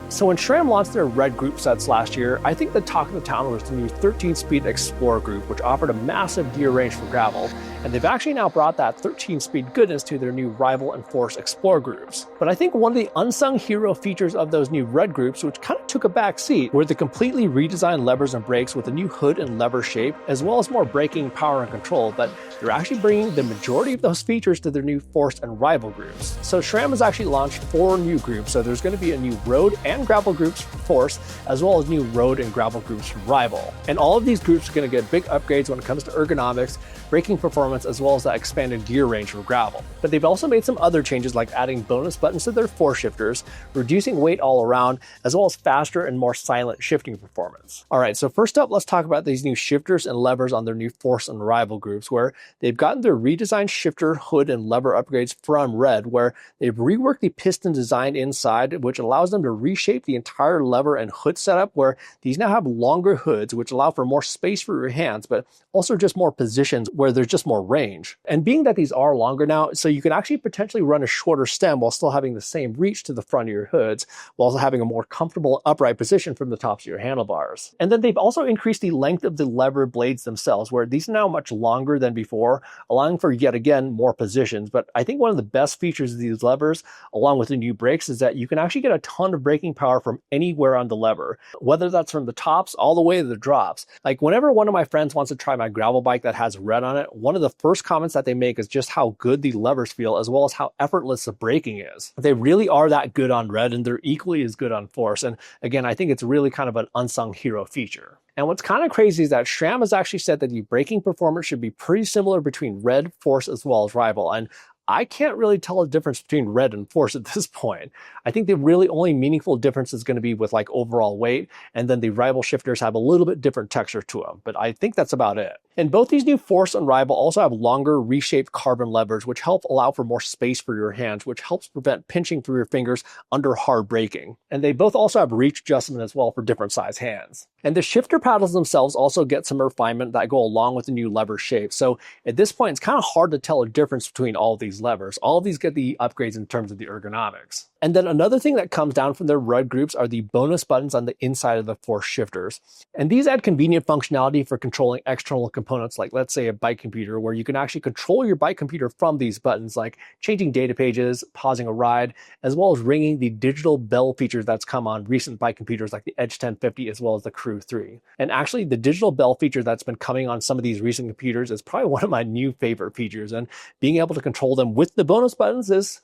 So when SRAM launched their red group sets last year, I think the talk of the town was the new 13-speed Explorer group, which offered a massive gear range for gravel, and they've actually now brought that 13-speed goodness to their new Rival and Force Explorer groups. But I think one of the unsung hero features of those new red groups, which kind of took a back seat, were the completely redesigned levers and brakes with a new hood and lever shape, as well as more braking power and control, but they're actually bringing the majority of those features to their new Force and Rival groups. So SRAM has actually launched 4 new groups, so there's going to be a new road and gravel groups for Force, as well as new road and gravel groups for Rival. And all of these groups are going to get big upgrades when it comes to ergonomics, braking performance, as well as that expanded gear range for gravel. But they've also made some other changes like adding bonus buttons to their force shifters, reducing weight all around, as well as faster and more silent shifting performance. Alright, so first up, let's talk about these new shifters and levers on their new Force and Rival groups, where they've gotten their redesigned shifter, hood, and lever upgrades from red, where they've reworked the piston design inside, which allows them to reshape the entire lever and hood setup, where these now have longer hoods, which allow for more space for your hands, but also just more positions where there's just more range. And being that these are longer now, so you can actually potentially run a shorter stem while still having the same reach to the front of your hoods, while also having a more comfortable upright position from the tops of your handlebars. And then they've also increased the length of the lever blades themselves, where these are now much longer than before, allowing for yet again more positions. But I think one of the best features of these levers, along with the new brakes, is that you can actually get a ton of braking power from anywhere on the lever, whether that's from the tops all the way to the drops. Like whenever one of my friends wants to try my gravel bike that has red on it, one of the first comments that they make is just how good the levers feel, as well as how effortless the braking is. They really are that good on red, and they're equally as good on Force. And again, I think it's really kind of an unsung hero feature. And what's kind of crazy is that SRAM has actually said that the braking performance should be pretty similar between red, Force, as well as Rival. And I can't really tell the difference between red and Force at this point. I think the really only meaningful difference is going to be with like overall weight, and then the Rival shifters have a little bit different texture to them, but I think that's about it. And both these new Force and Rival also have longer reshaped carbon levers, which help allow for more space for your hands, which helps prevent pinching through your fingers under hard braking. And they both also have reach adjustment as well for different size hands. And the shifter paddles themselves also get some refinement that go along with the new lever shape. So at this point, it's kind of hard to tell a difference between all of these levers. All of these get the upgrades in terms of the ergonomics. And then another thing that comes down from their red groups are the bonus buttons on the inside of the Force shifters. And these add convenient functionality for controlling external components, like let's say a bike computer, where you can actually control your bike computer from these buttons, like changing data pages, pausing a ride, as well as ringing the digital bell feature that's come on recent bike computers like the Edge 1050 as well as the Crew 3. And actually the digital bell feature that's been coming on some of these recent computers is probably one of my new favorite features, and being able to control them with the bonus buttons is,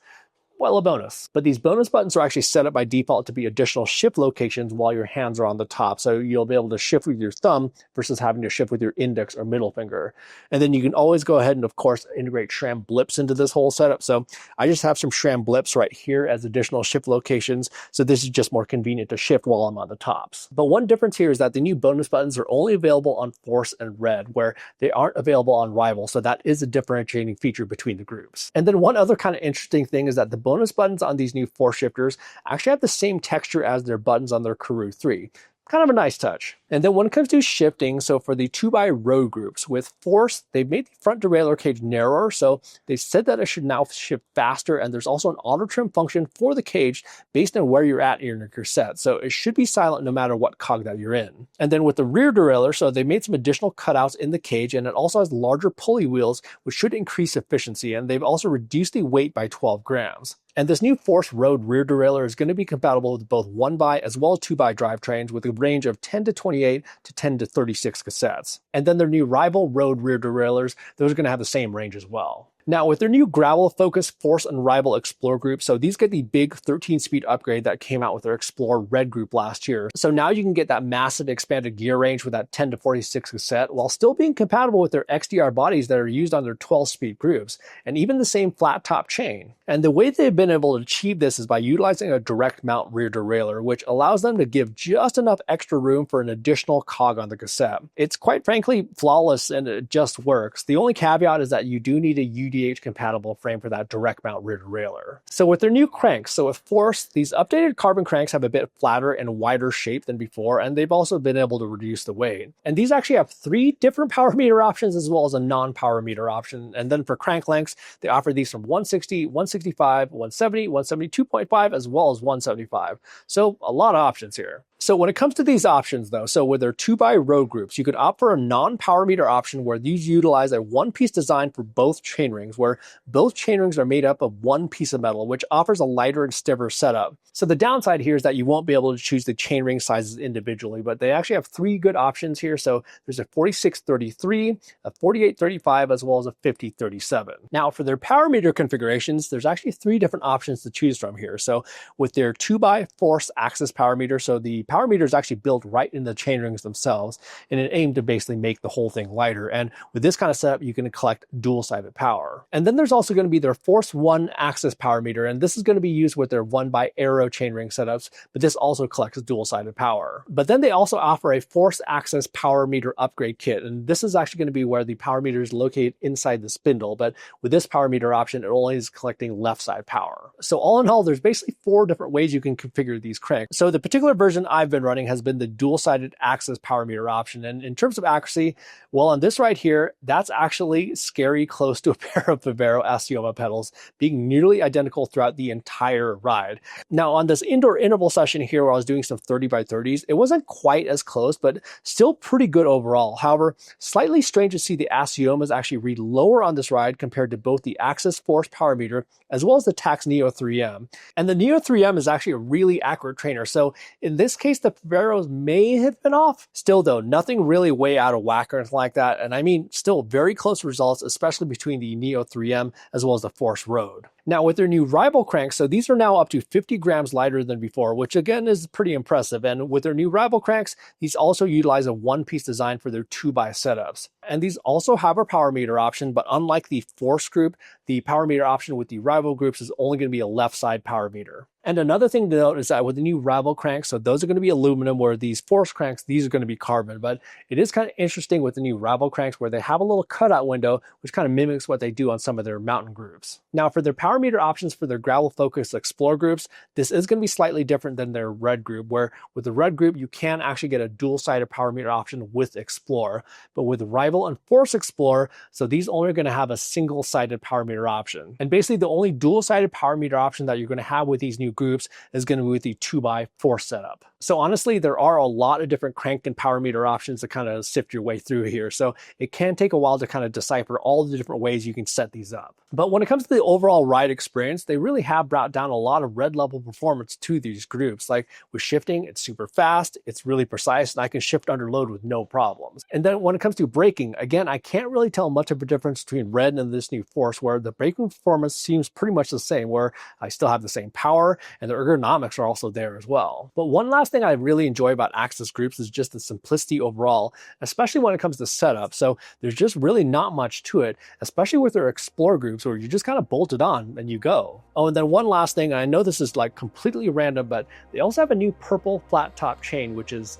well, a bonus. But these bonus buttons are actually set up by default to be additional shift locations while your hands are on the top. So you'll be able to shift with your thumb versus having to shift with your index or middle finger. And then you can always go ahead and, of course, integrate SRAM blips into this whole setup. So I just have some SRAM blips right here as additional shift locations. So this is just more convenient to shift while I'm on the tops. But one difference here is that the new bonus buttons are only available on Force and Red, where they aren't available on Rival. So that is a differentiating feature between the groups. And then one other kind of interesting thing is that the bonus buttons on these new Force shifters actually have the same texture as their buttons on their Crew 3. Kind of a nice touch. And then when it comes to shifting, so for the 2x road groups, with Force, they've made the front derailleur cage narrower, so they said that it should now shift faster, and there's also an auto trim function for the cage based on where you're at in your cassette, so it should be silent no matter what cog that you're in. And then with the rear derailleur, so they made some additional cutouts in the cage, and it also has larger pulley wheels, which should increase efficiency, and they've also reduced the weight by 12 grams. And this new Force Road rear derailleur is going to be compatible with both 1x as well as 2x drivetrains with a range of 10 to 28 to 10 to 36 cassettes. And then their new Rival Road rear derailleurs, those are going to have the same range as well. Now, with their new gravel-focused Force and Rival Explorer group, so these get the big 13-speed upgrade that came out with their Explorer Red group last year. So now you can get that massive expanded gear range with that 10 to 46 cassette, while still being compatible with their XDR bodies that are used on their 12-speed groups, and even the same flat-top chain. And the way they've been able to achieve this is by utilizing a direct mount rear derailleur, which allows them to give just enough extra room for an additional cog on the cassette. It's quite frankly flawless, and it just works. The only caveat is that you do need a PDH compatible frame for that direct mount rear derailleur. So with their new cranks, so with Force, these updated carbon cranks have a bit flatter and wider shape than before, and they've also been able to reduce the weight. And these actually have 3 different power meter options as well as a non-power meter option. And then for crank lengths, they offer these from 160, 165, 170, 172.5, as well as 175. So a lot of options here. So when it comes to these options though, so with their 2x road groups, you could opt for a non-power meter option where these utilize a one-piece design for both chainrings, where both chainrings are made up of one piece of metal, which offers a lighter and stiffer setup. So the downside here is that you won't be able to choose the chainring sizes individually, but they actually have 3 good options here. So there's a 4633, a 4835, as well as a 5037. Now for their power meter configurations, there's actually 3 different options to choose from here. So with their 2x Force AXS power meter, so the power meter is actually built right in the chainrings themselves, and it aimed to basically make the whole thing lighter. And with this kind of setup, you can collect dual-sided power. And then there's also going to be their Force 1 AXS power meter, and this is going to be used with their 1x-Aero chainring setups, but this also collects dual-sided power. But then they also offer a Force AXS power meter upgrade kit, and this is actually going to be where the power meter is located inside the spindle, but with this power meter option, it only is collecting left-side power. So all in all, there's basically 4 different ways you can configure these cranks. So the particular version I've been running has been the dual-sided AXS power meter option. And in terms of accuracy, well, on this right here, that's actually scary close to a pair of Vivero Assioma pedals, being nearly identical throughout the entire ride. Now, on this indoor interval session here where I was doing some 30x30s, it wasn't quite as close, but still pretty good overall. However, slightly strange to see the Assiomas actually read lower on this ride compared to both the AXS Force power meter as well as the Tacx Neo 3M. And the Neo 3M is actually a really accurate trainer. So in this case, the Viveros may have been off. Still though, nothing really way out of whack or anything like that. And I mean, still very close results, especially between the Neo 3M as well as the Force Road. Now with their new rival cranks, so these are now up to 50 grams lighter than before, which again is pretty impressive. And with their new rival cranks, these also utilize a one-piece design for their 2x setups. And these also have a power meter option, but unlike the Force group, the power meter option with the rival groups is only going to be a left side power meter. And another thing to note is that with the new rival cranks, so those are going to be aluminum, where these Force cranks, these are going to be carbon. But it is kind of interesting with the new rival cranks where they have a little cutout window, which kind of mimics what they do on some of their mountain groups. Now for their power meter options for their gravel focused Explorer groups, this is going to be slightly different than their red group, where with the red group, you can actually get a dual-sided power meter option with Explorer. But with rival and Force Explorer, so these only are going to have a single-sided power meter option. And basically the only dual-sided power meter option that you're going to have with these new groups is going to be with the 2x Force setup. So honestly, there are a lot of different crank and power meter options to kind of sift your way through here. So it can take a while to kind of decipher all the different ways you can set these up. But when it comes to the overall ride experience, they really have brought down a lot of red level performance to these groups. Like with shifting, it's super fast, it's really precise, and I can shift under load with no problems. And then when it comes to braking, again, I can't really tell much of a difference between red and this new Force, where the braking performance seems pretty much the same, where I still have the same power and the ergonomics are also there as well. But one last thing I really enjoy about AXS groups is just the simplicity overall, especially when it comes to setup. So there's just really not much to it, especially with their Explorer groups where you just kind of bolt it on and you go. Oh, and then one last thing, I know this is like completely random, but they also have a new purple flat top chain, which is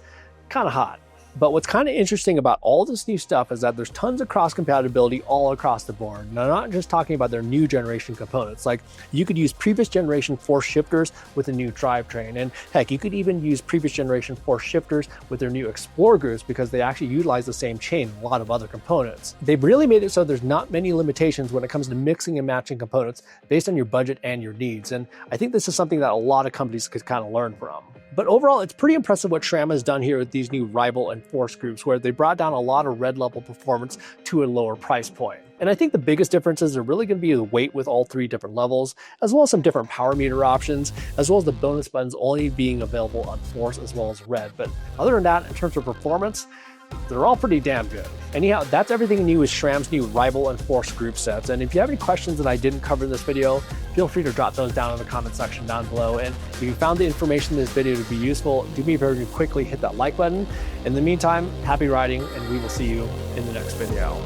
kind of hot. But what's kind of interesting about all this new stuff is that there's tons of cross compatibility all across the board. And I'm not just talking about their new generation components. Like you could use previous generation Force shifters with a new drivetrain. And heck, you could even use previous generation Force shifters with their new Explorer groups because they actually utilize the same chain and a lot of other components. They've really made it so there's not many limitations when it comes to mixing and matching components based on your budget and your needs. And I think this is something that a lot of companies could kind of learn from. But overall, it's pretty impressive what SRAM has done here with these new rival and Force groups, where they brought down a lot of red level performance to a lower price point. And I think the biggest differences are really going to be the weight with all 3 different levels, as well as some different power meter options, as well as the bonus buttons only being available on Force as well as red. But other than that, in terms of performance, they're all pretty damn good. Anyhow, that's everything new with SRAM's new rival and Force group sets. And if you have any questions that I didn't cover in this video, feel free to drop those down in the comment section down below. And if you found the information in this video to be useful, do me a favor to quickly hit that like button. In the meantime, happy riding, and we will see you in the next video.